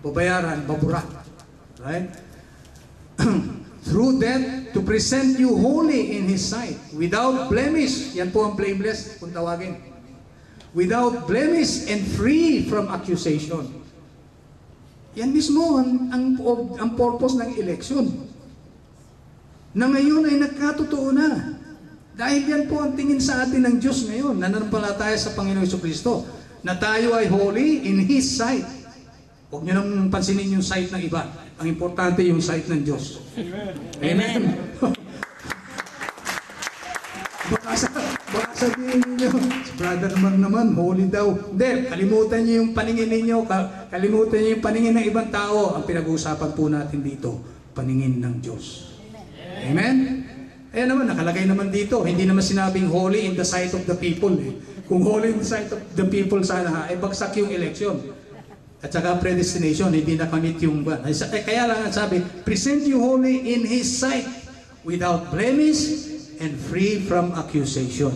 babayaran, babura. Right? Through death, to present you holy in His sight, without blemish. Yan po ang blameless, kung tawagin. Without blemish and free from accusation. Yan mismo ang purpose ng election. Na ngayon ay nagkatotoo na. Dahil yan po ang tingin sa atin ng Diyos ngayon, nananampalataya sa Panginoong Jesucristo, na tayo ay holy in His sight. Huwag nyo nang pansinin yung sight ng iba. Ang importante yung sight ng Diyos. Amen. Baka sabihin ninyo, brother naman, holy daw. Hindi, kalimutan nyo yung paningin ninyo, kalimutan nyo yung paningin ng ibang tao. Ang pinag-uusapan po natin dito, paningin ng Diyos. Amen? Ayan naman, nakalagay naman dito, hindi naman sinabing holy in the sight of the people. Kung holy in the sight of the people sana, ay bagsak yung election. At saka predestination, hindi nakamit yung... Kaya lang sabi, present you holy in His sight, without blemish and free from accusation.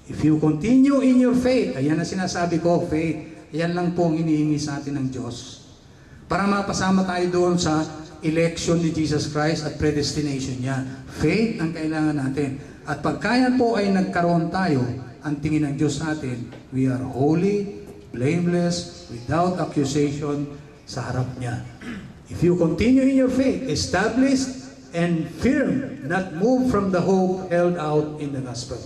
If you continue in your faith, ayan na sinasabi ko, faith, ayan lang po ang hinihingi sa atin ng Diyos. Para mapasama tayo doon sa election ni Jesus Christ at predestination niya. Faith ang kailangan natin. At pagkaya po ay nagkaroon tayo, ang tingin ng Diyos sa atin, we are holy, blameless, without accusation sa harap niya. If you continue in your faith, established and firm, not move from the hope held out in the gospel.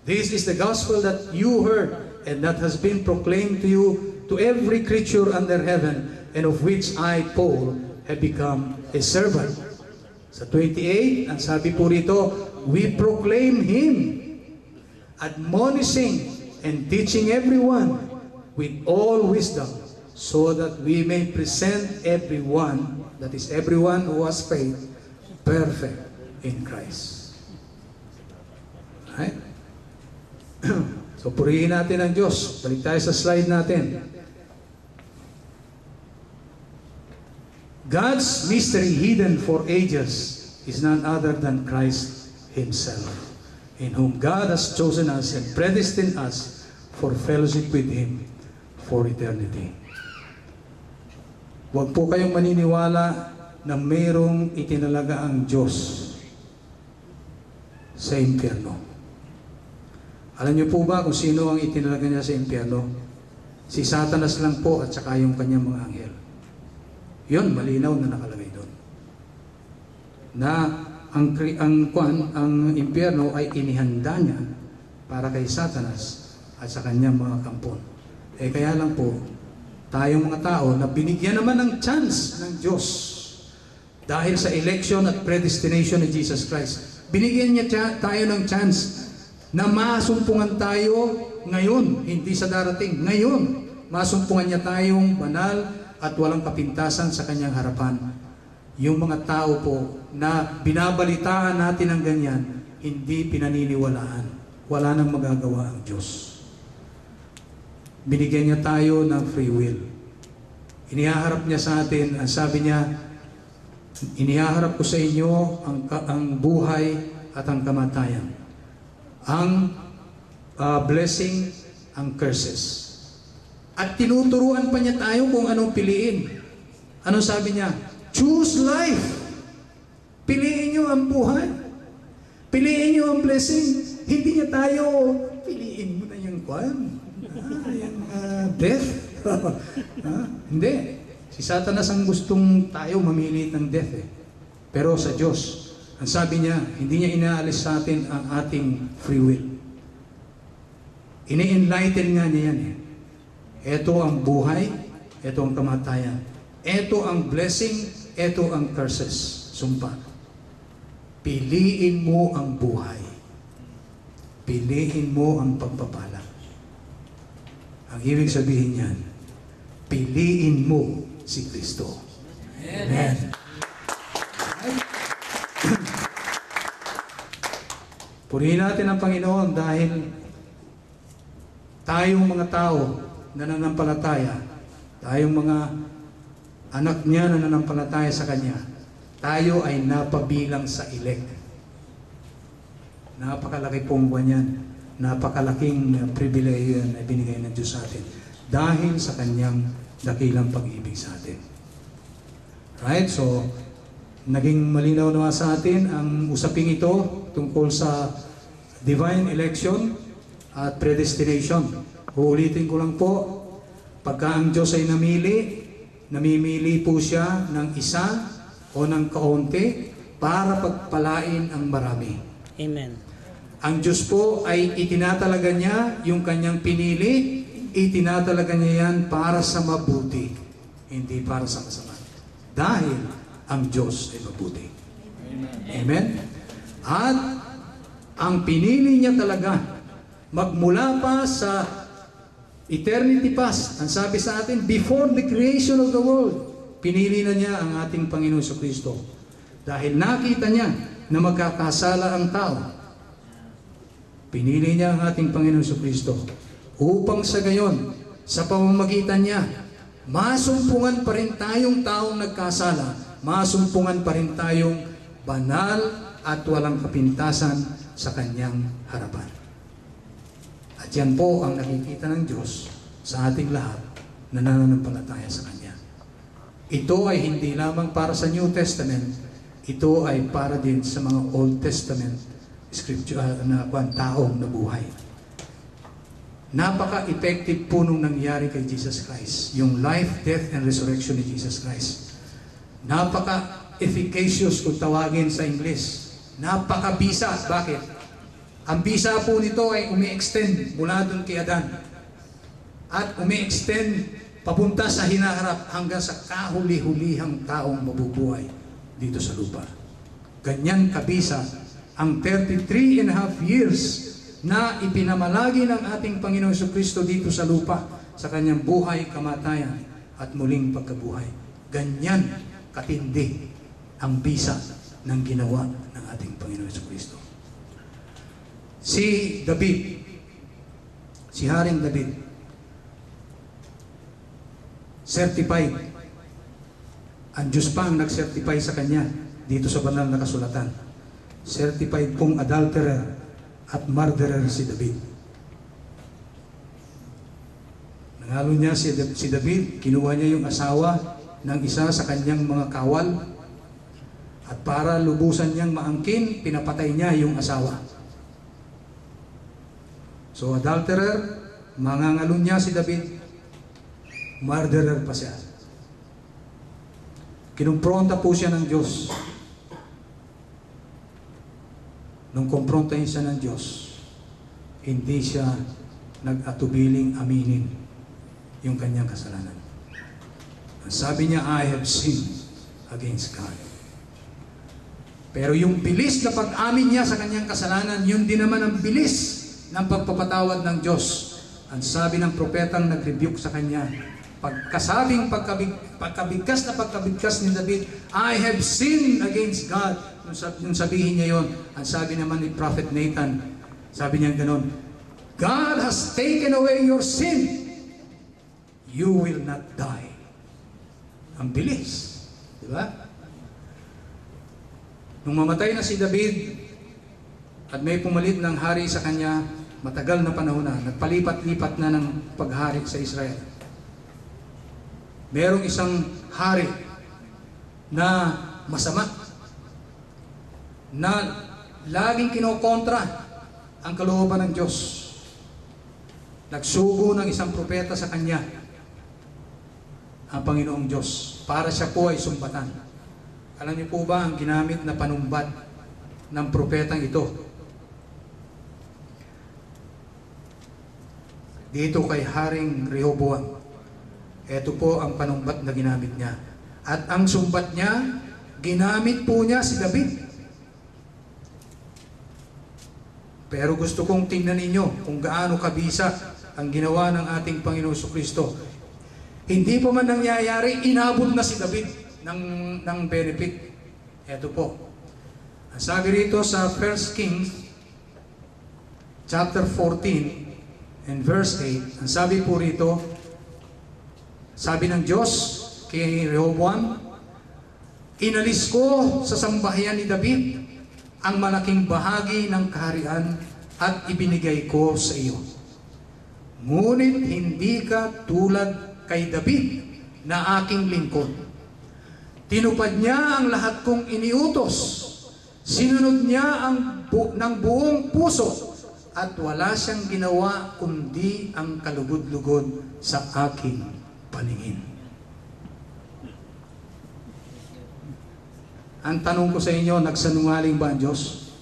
This is the gospel that you heard and that has been proclaimed to you, to every creature under heaven, and of which I, Paul, have become a servant. Sa 28, ang sabi po rito, we proclaim Him, admonishing and teaching everyone with all wisdom, so that we may present everyone, that is everyone who has faith, perfect in Christ. Right? So purihin natin ang Diyos. Balik tayo sa slide natin. God's mystery hidden for ages is none other than Christ Himself, in whom God has chosen us and predestined us for fellowship with Him for eternity. Huwag po kayong maniniwala na mayroong itinalaga ang Diyos sa impyerno. Alam niyo po ba kung sino ang itinalaga niya sa impyerno? Si Satanas lang po at saka yung kanyang mga anghel. Yun, malinaw na nakalagay doon. Na ang impyerno ay inihanda niya para kay Satanas at sa kanyang mga kampon. Kaya lang po, tayong mga tao na binigyan naman ng chance ng Diyos dahil sa election at predestination ni Jesus Christ. Binigyan niya tayo ng chance na masumpungan tayo ngayon, hindi sa darating. Ngayon, masumpungan niya tayong banal at walang kapintasan sa kanyang harapan. Yung mga tao po na binabalitaan natin ng ganyan, hindi pinaniniwalaan. Wala nang magagawa ang Diyos. Binigyan niya tayo ng free will. Inihaharap niya sa atin, ang sabi niya, inihaharap ko sa inyo ang buhay at ang kamatayan. Ang blessing, ang curses. At tinuturuan pa niya tayo kung anong piliin. Anong sabi niya? Choose life. Piliin niyo ang buhay. Piliin niyo ang blessing. Hindi niya tayo, piliin mo na yung kwan. Death. Hindi. Si Satanas ang gustong tayo mamili ng death eh. Pero sa Diyos, ang sabi niya, hindi niya inaalis sa atin ang ating free will. Ini-enlighten nga niya yan eh. Ito ang buhay, ito ang kamatayan. Ito ang blessing, ito ang curses. Sumpa. Piliin mo ang buhay. Piliin mo ang pagpapala. Ang ibig sabihin niyan, piliin mo si Kristo. Amen. Purihin natin ang Panginoon dahil tayong mga tao na nananampalataya, tayong mga anak niya na nananampalataya sa Kanya, tayo ay napabilang sa elect. Napakalaki pong yan. Napakalaking pribilehiyo yan na binigay ng Diyos sa atin dahil sa Kanyang dakilang pag-ibig sa atin. Right? So, naging malinaw naman sa atin ang usaping ito tungkol sa divine election at predestination. Uulitin ko lang po, pagka ang Diyos ay namimili po siya ng isa o ng kaunti para pagpalain ang marami. Amen. Ang Diyos po ay itinatalaga niya yung kanyang pinili, itinatalaga niya yan para sa mabuti, hindi para sa masama. Dahil ang Diyos ay mabuti. Amen? At ang pinili niya talaga, magmula pa sa eternity past, ang sabi sa atin, before the creation of the world, pinili na niya ang ating Panginoon Kristo. Dahil nakita niya na magkakasala ang tao, pinili niya ang ating Panginoon Kristo upang sa gayon, sa pamamagitan niya, masumpungan pa rin tayong taong nagkasala, masumpungan pa rin tayong banal at walang kapintasan sa kanyang harapan. At yan po ang nakikita ng Diyos sa ating lahat na nananampalataya sa Kanya. Ito ay hindi lamang para sa New Testament, ito ay para din sa mga Old Testament scripture na taong nabuhay. Napaka-effective po nung nangyari kay Jesus Christ, yung life, death, and resurrection ni Jesus Christ. Napaka-efficacious kung tawagin sa English. Napaka-bisa. Bakit? Ang bisa po nito ay umi-extend mula doon kay Adan. At umi-extend papunta sa hinaharap hanggang sa kahuli-hulihang taong mabubuhay dito sa lupa. Ganyan kabisa ang 33 and a half years na ipinamalagi ng ating Panginoon Kristo dito sa lupa sa kanyang buhay, kamatayan at muling pagkabuhay. Ganyan katindi ang bisa ng ginawa ng ating Panginoon Kristo. Si David, si Haring David, certified. Ang Diyos pa ang nag-certify sa kanya dito sa banal na kasulatan. Certified pong adulterer at murderer si David. Nangalo niya si David, kinuha niya yung asawa ng isa sa kanyang mga kawal at para lubusan niyang maangkin, pinapatay niya yung asawa. So adulterer, mangangalo niya si David, murderer pa siya. Kinumpronta po siya ng Diyos. Nung kumprontahin siya ng Diyos, hindi siya nag-atubiling aminin yung kanyang kasalanan. Sabi niya, I have sinned against God. Pero yung bilis na pag-amin niya sa kanyang kasalanan, yun din naman ang bilis ng pagpapatawad ng Diyos. Ang sabi ng propetang nag-rebuke sa kanya, pagkasabing pagkabigkas ni David, I have sinned against God. Nung sabihin niya yon, ang sabi naman ni Prophet Nathan, sabi niya ganoon, God has taken away your sin. You will not die. Ang bilis. Di ba? Nung mamatay na si David at may pumalit ng hari sa kanya, matagal na panahon na, nagpalipat-lipat na ng paghari sa Israel. Merong isang hari na masama, na laging kinokontra ang kalooban ng Diyos. Nagsugo ng isang propeta sa kanya, ang Panginoong Diyos, para siya po ay sumbatan. Alam niyo po ba ang ginamit na panumbat ng propetang ito? Dito kay Haring Rehoboam. Ito po ang panumbat na ginamit niya. At ang sumbat niya, ginamit po niya si David. Pero gusto kong tingnan ninyo kung gaano kabisa ang ginawa ng ating Panginoon Kristo. Hindi pa man nangyayari, inabot na si David ng benefit. Ito po. Ang sabi rito sa 1 Kings chapter 14 and verse 8, ang sabi po rito, sabi ng Diyos kay Rehoboam, inalis ko sa sambahayan ni David ang malaking bahagi ng kaharian at ibinigay ko sa iyo. Ngunit hindi ka tulad kay David na aking lingkod. Tinupad niya ang lahat kong iniutos. Sinunod niya ng buong puso at wala siyang ginawa kundi ang kalugod-lugod sa aking paningin. Ang tanong ko sa inyo, nagsanungaling ba ang Diyos?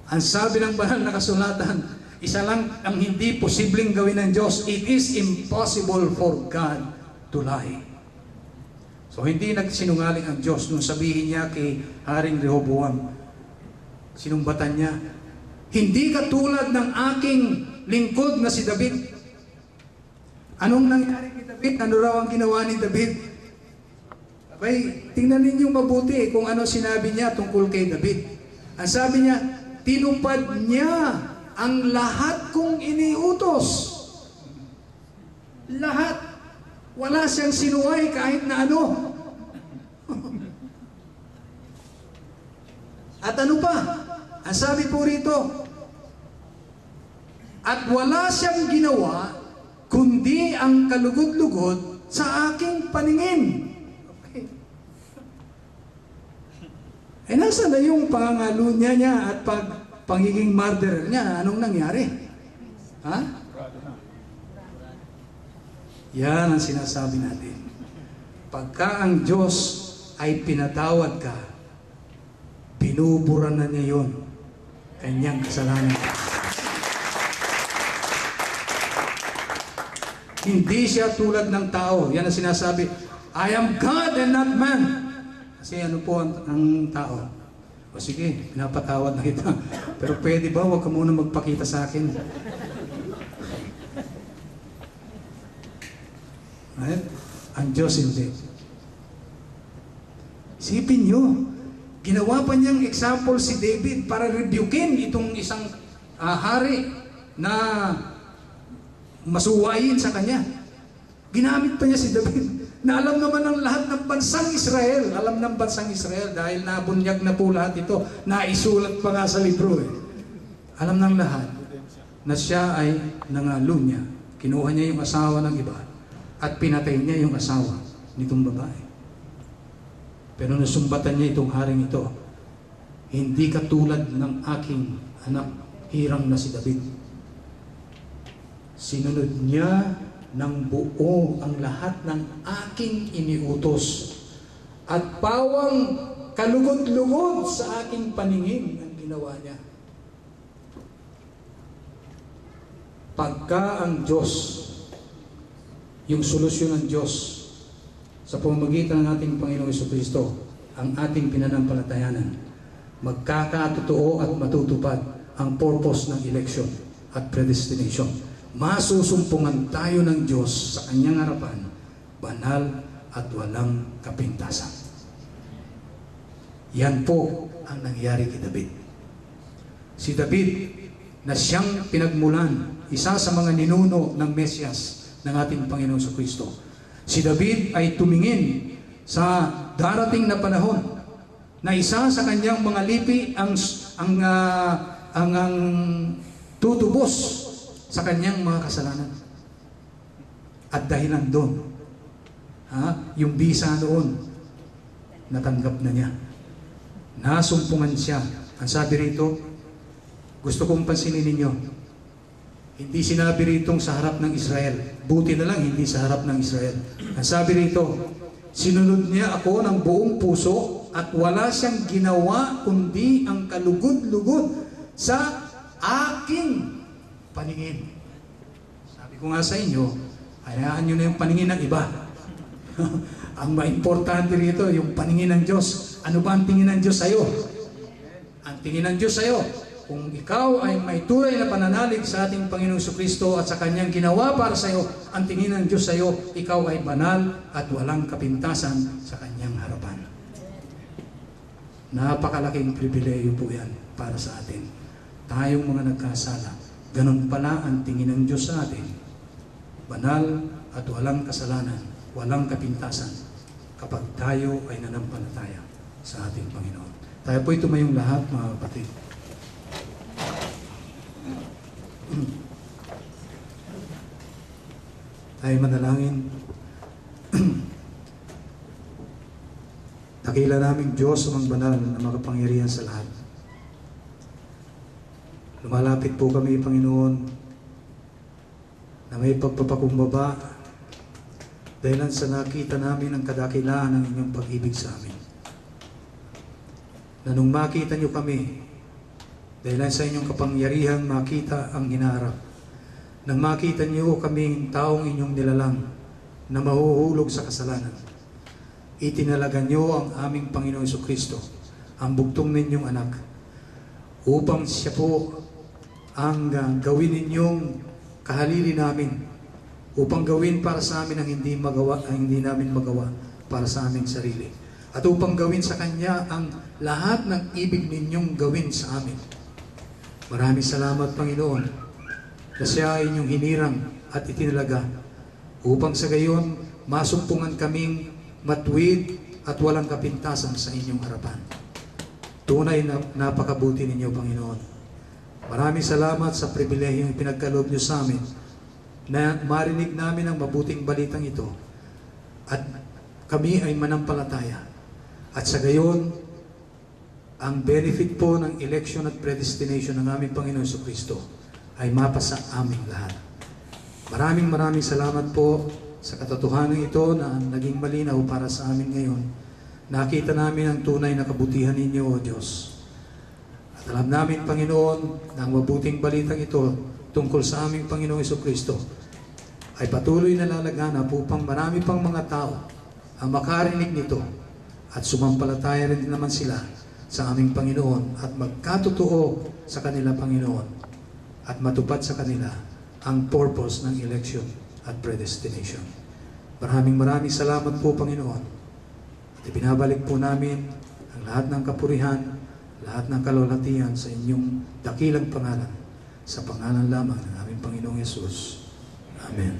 Ang sabi ng banal na kasulatan, isa lang ang hindi posibleng gawin ng Diyos. It is impossible for God to lie. So hindi nagsinungaling ang Diyos nung sabihin niya kay Haring Rehoboam, sinumbatan niya, hindi katulad ng aking lingkod na si David. Anong nangyari kay David? Ano raw ang ginawa ni David? Abay, tingnan ninyo mabuti kung ano sinabi niya tungkol kay David. Ang sabi niya, tinupad niya ang lahat kong iniutos. Lahat. Wala siyang sinuway kahit na ano. At ano pa? Ang sabi po rito, at wala siyang ginawa kundi ang kalugod-lugod sa aking paningin. Okay. Eh nasa na yung pangangalo niya at pagiging murderer niya? Anong nangyari? Ha? Yan ang sinasabi natin. Pagka ang Diyos ay pinatawad ka, binubura na niya yun, kanyang kasalanan. Hindi siya tulad ng tao. Yan ang sinasabi, I am God and not man. Kasi ano po ang tao? O sige, pinapatawad na kita. Pero pwede ba, huwag ka muna magpakita sa akin. Right? Ang Diyos hindi. Isipin nyo, ginawa pa niyang example si David para rebukin itong isang hari na masuwayin sa kanya. Ginamit pa niya si David na alam naman ng lahat ng bansang Israel. Alam ng bansang Israel dahil nabunyag na po lahat ito. Naisulat pa nga sa libro eh. Alam ng lahat na siya ay nangalo niya. Kinuha niya yung asawa ng iba at pinatay niya yung asawa nitong babae. Pero nasumbatan niya itong haring ito, hindi katulad ng aking anak, hirang na si David. Sinunod niya ng buo ang lahat ng aking iniutos at pawang kalugod-lugod sa aking paningin ang ginawa niya. Pagka ang Diyos, yung solusyon ng Diyos sa pamamagitan ng ating Panginoong Jesucristo, ang ating pinanampalatayanan, magkakatotoo at matutupad ang purpose ng election at predestination. Masusumpungan tayo ng Diyos sa kanyang harapan, banal at walang kapintasan. Yan po ang nangyari kay David. Si David na siyang pinagmulan, isa sa mga ninuno ng Mesyas ng ating Panginoong Jesucristo. Si David ay tumingin sa darating na panahon na isa sa kanyang mga lipi ang tutubos sa kanyang mga kasalanan. At dahilan doon, yung bisa noon, natanggap na niya. Nasumpungan siya. Ang sabi rito, gusto kong pansinin ninyo, hindi sinabi ritong sa harap ng Israel. Buti na lang hindi sa harap ng Israel. Ang sabi rito, sinunod niya ako ng buong puso at wala siyang ginawa kundi ang kalugod-lugod sa aking paningin. Sabi ko nga sa inyo, hayaan nyo na yung paningin ng iba. Ang maimportante rito, yung paningin ng Diyos. Ano ba ang tingin ng Diyos sa'yo? Ang tingin ng Diyos sa'yo, kung ikaw ay may tunay na pananalig sa ating Panginoong Jesucristo at sa kanyang ginawa para sa iyo, ang tingin ng Diyos sa iyo, ikaw ay banal at walang kapintasan sa kanyang harapan. Napakalaking pribileyo po yan para sa atin. Tayong mga nagkasala, ganun pala ang tingin ng Diyos sa atin. Banal at walang kasalanan, walang kapintasan kapag tayo ay nanampalataya sa ating Panginoon. Tayo po tumayong lahat, mga kapatid. Tayo manalangin. Dakila naming Diyos amang banal na makapangyarihan sa lahat. Lumalapit po kami, Panginoon, na may pagpapakumbaba dahilan sa nakita namin ang kadakilaan ng inyong pag-ibig sa amin. Na nung makita niyo kami, dahilan sa inyong kapangyarihan makita ang hinaharap. Nang makita niyo kaming taong inyong nilalang na mahuhulog sa kasalanan, itinalaga niyo ang aming Panginoon Jesucristo, ang bugtong ninyong anak, upang siya po ang gawin ninyong kahalili namin, upang gawin para sa amin ang hindi namin magawa para sa aming sarili, at upang gawin sa Kanya ang lahat ng ibig ninyong gawin sa amin. Maraming salamat, Panginoon, na siya ay inyong hinirang at itinalaga upang sa gayon masumpungan kaming matuwid at walang kapintasan sa inyong harapan. Tunay na napakabuti ninyo, Panginoon. Maraming salamat sa pribilehiyong pinagkaloob niyo sa amin na marinig namin ang mabuting balitang ito at kami ay manampalataya. At sa gayon, ang benefit po ng election at predestination ng aming Panginoon Jesucristo ay mapasa aming lahat. Maraming salamat po sa katotohanan ito na naging malinaw para sa amin ngayon. Nakita namin ang tunay na kabutihan ninyo, O Diyos. At alam namin, Panginoon, na ang mabuting balitang ito tungkol sa aming Panginoong Jesucristo ay patuloy na lalaganap upang marami pang mga tao ang makarinig nito at sumampalataya rin naman sila sa aming Panginoon at magkatotoo sa kanila, Panginoon, at matupad sa kanila ang purpose ng election at predestination. Maraming salamat po, Panginoon. At ibinabalik po namin ang lahat ng kapurihan, lahat ng kalwalhatian sa inyong dakilang pangalan, sa pangalan lamang ng aming Panginoong Yesus. Amen.